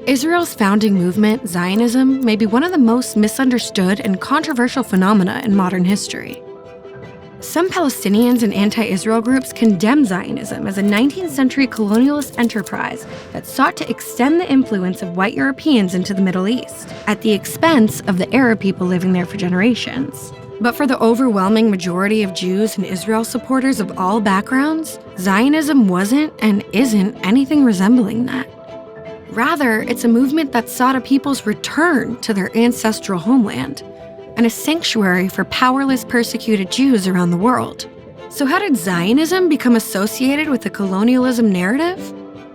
Israel's founding movement, Zionism, may be one of the most misunderstood and controversial phenomena in modern history. Some Palestinians and anti-Israel groups condemn Zionism as a 19th century colonialist enterprise that sought to extend the influence of white Europeans into the Middle East, at the expense of the Arab people living there for generations. But for the overwhelming majority of Jews and Israel supporters of all backgrounds, Zionism wasn't and isn't anything resembling that. Rather, it's a movement that sought a people's return to their ancestral homeland, and a sanctuary for powerless, persecuted Jews around the world. So how did Zionism become associated with the colonialism narrative?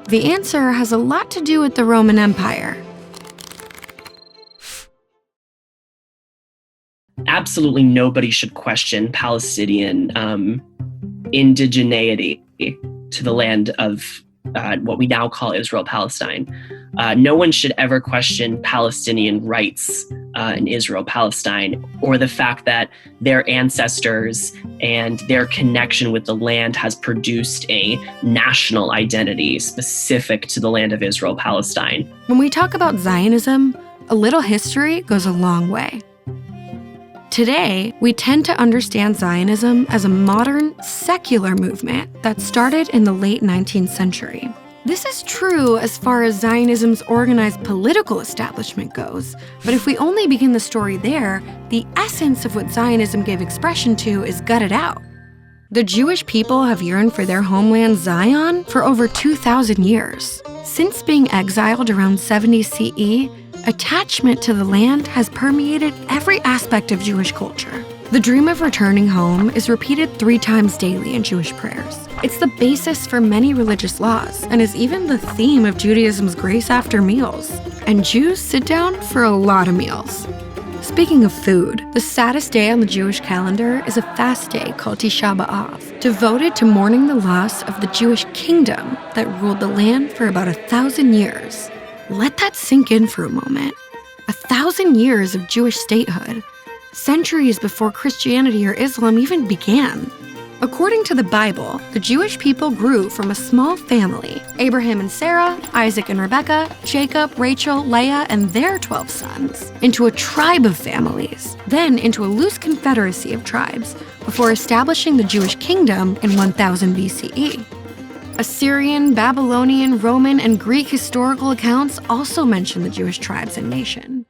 The answer has a lot to do with the Roman Empire. Absolutely nobody should question Palestinian indigeneity to the land of what we now call Israel-Palestine. No one should ever question Palestinian rights in Israel-Palestine, or the fact that their ancestors and their connection with the land has produced a national identity specific to the land of Israel-Palestine. When we talk about Zionism, a little history goes a long way. Today, we tend to understand Zionism as a modern, secular movement that started in the late 19th century. This is true as far as Zionism's organized political establishment goes, but if we only begin the story there, the essence of what Zionism gave expression to is gutted out. The Jewish people have yearned for their homeland Zion for over 2,000 years. Since being exiled around 70 CE, attachment to the land has permeated every aspect of Jewish culture. The dream of returning home is repeated 3 times daily in Jewish prayers. It's the basis for many religious laws and is even the theme of Judaism's grace after meals. And Jews sit down for a lot of meals. Speaking of food, the saddest day on the Jewish calendar is a fast day called Tisha B'Av, devoted to mourning the loss of the Jewish kingdom that ruled the land for about 1,000 years. Let that sink in for a moment. 1,000 years of Jewish statehood, centuries before Christianity or Islam even began. According to the Bible, the Jewish people grew from a small family, Abraham and Sarah, Isaac and Rebekah, Jacob, Rachel, Leah, and their 12 sons, into a tribe of families, then into a loose confederacy of tribes, before establishing the Jewish kingdom in 1000 BCE. Assyrian, Babylonian, Roman, and Greek historical accounts also mention the Jewish tribes and nation.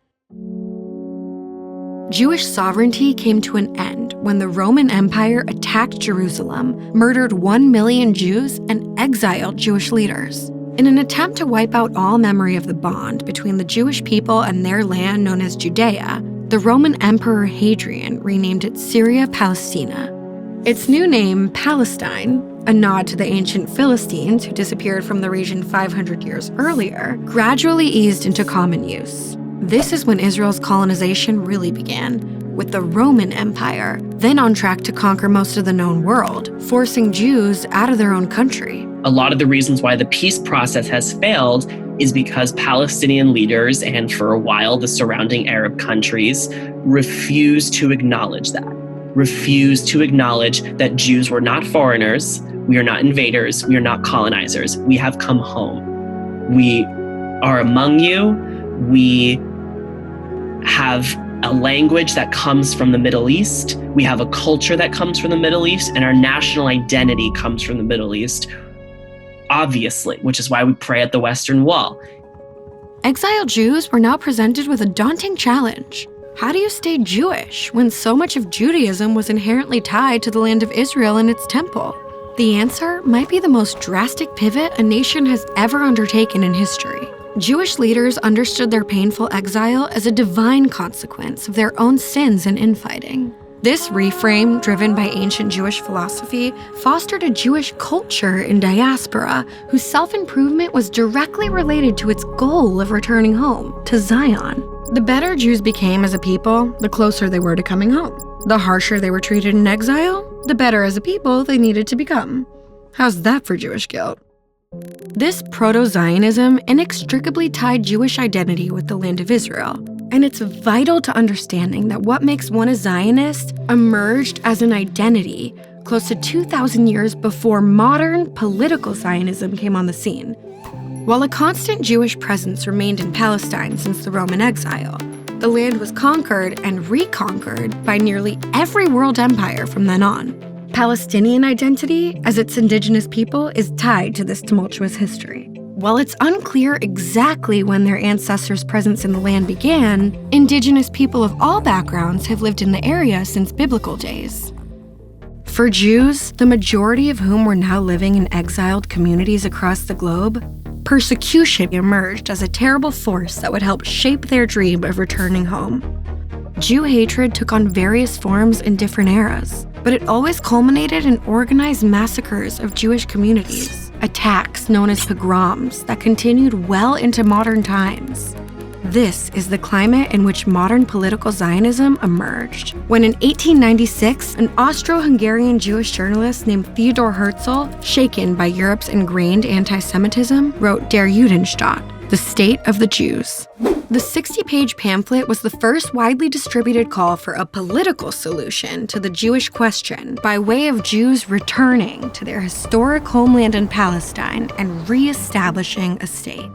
Jewish sovereignty came to an end when the Roman Empire attacked Jerusalem, murdered 1 million Jews, and exiled Jewish leaders. In an attempt to wipe out all memory of the bond between the Jewish people and their land known as Judea, the Roman Emperor Hadrian renamed it Syria Palestina. Its new name, Palestine, a nod to the ancient Philistines who disappeared from the region 500 years earlier, gradually eased into common use. This is when Israel's colonization really began, with the Roman Empire then on track to conquer most of the known world, forcing Jews out of their own country. A lot of the reasons why the peace process has failed is because Palestinian leaders, and for a while the surrounding Arab countries, refused to acknowledge that. Refused to acknowledge that Jews were not foreigners, we are not invaders, we are not colonizers. We have come home. We are among you. We have a language that comes from the Middle East. We have a culture that comes from the Middle East, and our national identity comes from the Middle East, obviously, which is why we pray at the Western Wall. Exiled Jews were now presented with a daunting challenge. How do you stay Jewish when so much of Judaism was inherently tied to the land of Israel and its temple? The answer might be the most drastic pivot a nation has ever undertaken in history. Jewish leaders understood their painful exile as a divine consequence of their own sins and infighting. This reframe, driven by ancient Jewish philosophy, fostered a Jewish culture in diaspora whose self-improvement was directly related to its goal of returning home, to Zion. The better Jews became as a people, the closer they were to coming home. The harsher they were treated in exile, the better as a people they needed to become. How's that for Jewish guilt? This proto-Zionism inextricably tied Jewish identity with the land of Israel, and it's vital to understanding that what makes one a Zionist emerged as an identity close to 2,000 years before modern political Zionism came on the scene. While a constant Jewish presence remained in Palestine since the Roman Exile, the land was conquered and reconquered by nearly every world empire from then on. Palestinian identity, as its indigenous people, is tied to this tumultuous history. While it's unclear exactly when their ancestors' presence in the land began, indigenous people of all backgrounds have lived in the area since biblical days. For Jews, the majority of whom were now living in exiled communities across the globe, persecution emerged as a terrible force that would help shape their dream of returning home. Jew hatred took on various forms in different eras, but it always culminated in organized massacres of Jewish communities, attacks known as pogroms that continued well into modern times. This is the climate in which modern political Zionism emerged, when in 1896, an Austro-Hungarian Jewish journalist named Theodor Herzl, shaken by Europe's ingrained anti-Semitism, wrote Der Judenstaat, The State of the Jews. The 60-page pamphlet was the first widely distributed call for a political solution to the Jewish question by way of Jews returning to their historic homeland in Palestine and re-establishing a state.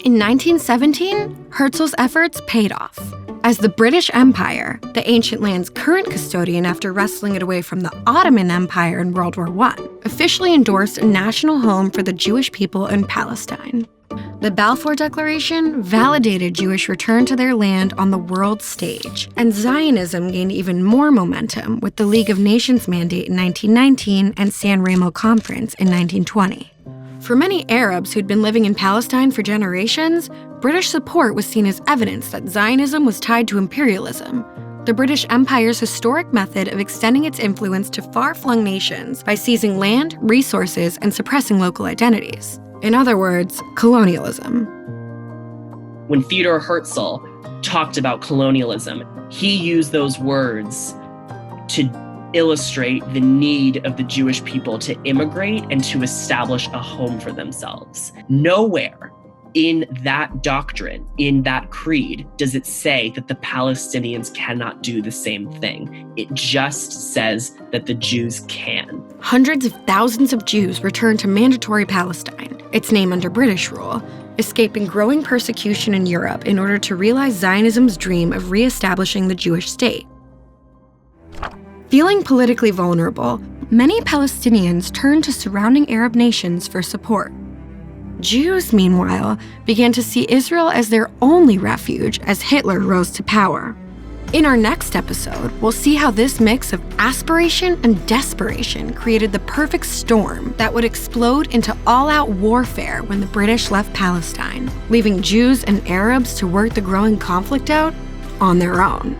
In 1917, Herzl's efforts paid off, as the British Empire, the ancient land's current custodian after wresting it away from the Ottoman Empire in World War I, officially endorsed a national home for the Jewish people in Palestine. The Balfour Declaration validated Jewish return to their land on the world stage, and Zionism gained even more momentum with the League of Nations mandate in 1919 and San Remo Conference in 1920. For many Arabs who'd been living in Palestine for generations, British support was seen as evidence that Zionism was tied to imperialism, the British Empire's historic method of extending its influence to far-flung nations by seizing land, resources, and suppressing local identities. In other words, colonialism. When Theodor Herzl talked about colonialism, he used those words to illustrate the need of the Jewish people to immigrate and to establish a home for themselves. Nowhere in that doctrine, in that creed, does it say that the Palestinians cannot do the same thing. It just says that the Jews can. Hundreds of thousands of Jews returned to Mandatory Palestine, its name under British rule, escaping growing persecution in Europe in order to realize Zionism's dream of re-establishing the Jewish state. Feeling politically vulnerable, many Palestinians turned to surrounding Arab nations for support. Jews, meanwhile, began to see Israel as their only refuge as Hitler rose to power. In our next episode, we'll see how this mix of aspiration and desperation created the perfect storm that would explode into all-out warfare when the British left Palestine, leaving Jews and Arabs to work the growing conflict out on their own.